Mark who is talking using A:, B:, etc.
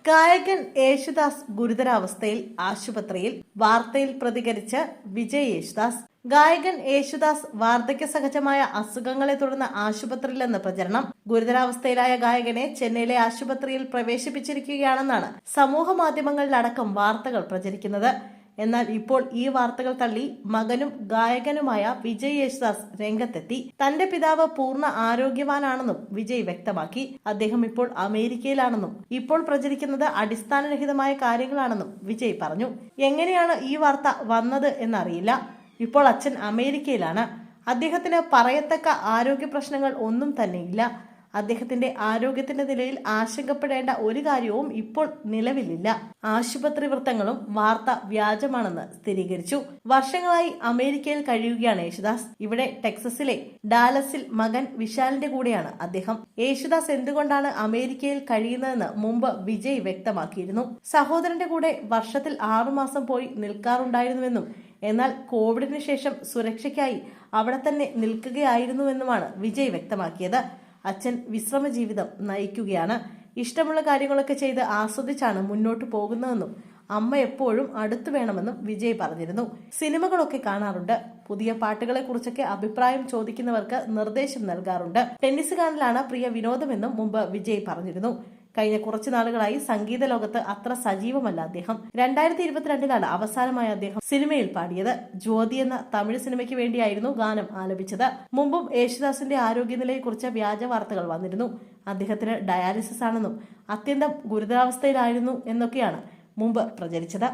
A: ഗായകൻ യേശുദാസ് ഗുരുതരാവസ്ഥയിൽ ആശുപത്രിയിൽ. വാർത്തയിൽ പ്രതികരിച്ച് വിജയ് യേശുദാസ്. ഗായകൻ യേശുദാസ് വാർദ്ധക്യ സഹജമായ അസുഖങ്ങളെ തുടർന്ന് ആശുപത്രിയിലെന്ന് പ്രചരണം. ഗുരുതരാവസ്ഥയിലായ ഗായകനെ ചെന്നൈയിലെ ആശുപത്രിയിൽ പ്രവേശിപ്പിച്ചിരിക്കുകയാണെന്നാണ് സമൂഹ മാധ്യമങ്ങളിലടക്കം വാർത്തകൾ പ്രചരിക്കുന്നത്. എന്നാൽ ഇപ്പോൾ ഈ വാർത്തകൾ തള്ളി മകനും ഗായകനുമായ വിജയ് യേശുദാസ് രംഗത്തെത്തി. തന്റെ പിതാവ് പൂർണ്ണ ആരോഗ്യവാനാണെന്നും വിജയ് വ്യക്തമാക്കി. അദ്ദേഹം ഇപ്പോൾ അമേരിക്കയിലാണെന്നും ഇപ്പോൾ പ്രചരിക്കുന്നത് അടിസ്ഥാനരഹിതമായ കാര്യങ്ങളാണെന്നും വിജയ് പറഞ്ഞു. എങ്ങനെയാണ് ഈ വാർത്ത വന്നത് എന്നറിയില്ല. ഇപ്പോൾ അച്ഛൻ അമേരിക്കയിലാണ്. അദ്ദേഹത്തിന് പറയത്തക്ക ആരോഗ്യ പ്രശ്നങ്ങൾ ഒന്നും തന്നെയില്ല. അദ്ദേഹത്തിന്റെ ആരോഗ്യത്തിന്റെ നിലയിൽ ആശങ്കപ്പെടേണ്ട ഒരു കാര്യവും ഇപ്പോൾ നിലവിലില്ല. ആശുപത്രി വൃത്തങ്ങളും വാർത്ത വ്യാജമാണെന്ന് സ്ഥിരീകരിച്ചു. വർഷങ്ങളായി അമേരിക്കയിൽ കഴിയുകയാണ് യേശുദാസ്. ഇവിടെ ടെക്സസിലെ ഡാലസിൽ മകൻ വിശാലിന്റെ കൂടെയാണ് അദ്ദേഹം. യേശുദാസ് എന്തുകൊണ്ടാണ് അമേരിക്കയിൽ കഴിയുന്നതെന്ന് മുമ്പ് വിജയ് വ്യക്തമാക്കിയിരുന്നു. സഹോദരന്റെ കൂടെ വർഷത്തിൽ 6 മാസം പോയി നിൽക്കാറുണ്ടായിരുന്നുവെന്നും എന്നാൽ കോവിഡിന് ശേഷം സുരക്ഷയ്ക്കായി അവിടെ തന്നെ നിൽക്കുകയായിരുന്നുവെന്നുമാണ് വിജയ് വ്യക്തമാക്കിയത്. അച്ഛൻ വിശ്രമ ജീവിതം നയിക്കുകയാണ്. ഇഷ്ടമുള്ള കാര്യങ്ങളൊക്കെ ചെയ്ത് ആസ്വദിച്ചാണ് മുന്നോട്ട് പോകുന്നതെന്നും അമ്മ എപ്പോഴും അടുത്തു വേണമെന്നും വിജയ് പറഞ്ഞിരുന്നു. സിനിമകളൊക്കെ കാണാറുണ്ട്. പുതിയ പാട്ടുകളെ കുറിച്ചൊക്കെ അഭിപ്രായം ചോദിക്കുന്നവർക്ക് നിർദ്ദേശം നൽകാറുണ്ട്. ടെന്നീസ് കാണലാണ് പ്രിയ വിനോദമെന്നും മുമ്പ് വിജയ് പറഞ്ഞിരുന്നു. കഴിഞ്ഞ കുറച്ചു നാളുകളായി സംഗീത ലോകത്ത് അത്ര സജീവമല്ല അദ്ദേഹം. 2022 അവസാനമായി അദ്ദേഹം സിനിമയിൽ പാടിയത്. ജ്യോതി എന്ന തമിഴ് സിനിമയ്ക്ക് വേണ്ടിയായിരുന്നു ഗാനം ആലപിച്ചത്. മുമ്പും യേശുദാസിന്റെ ആരോഗ്യനിലയെക്കുറിച്ച് വ്യാജ വാർത്തകൾ വന്നിരുന്നു. അദ്ദേഹത്തിന് ഡയാലിസിസ് ആണെന്നും അത്യന്തം ഗുരുതരാവസ്ഥയിലായിരുന്നു എന്നൊക്കെയാണ് മുമ്പ് പ്രചരിച്ചത്.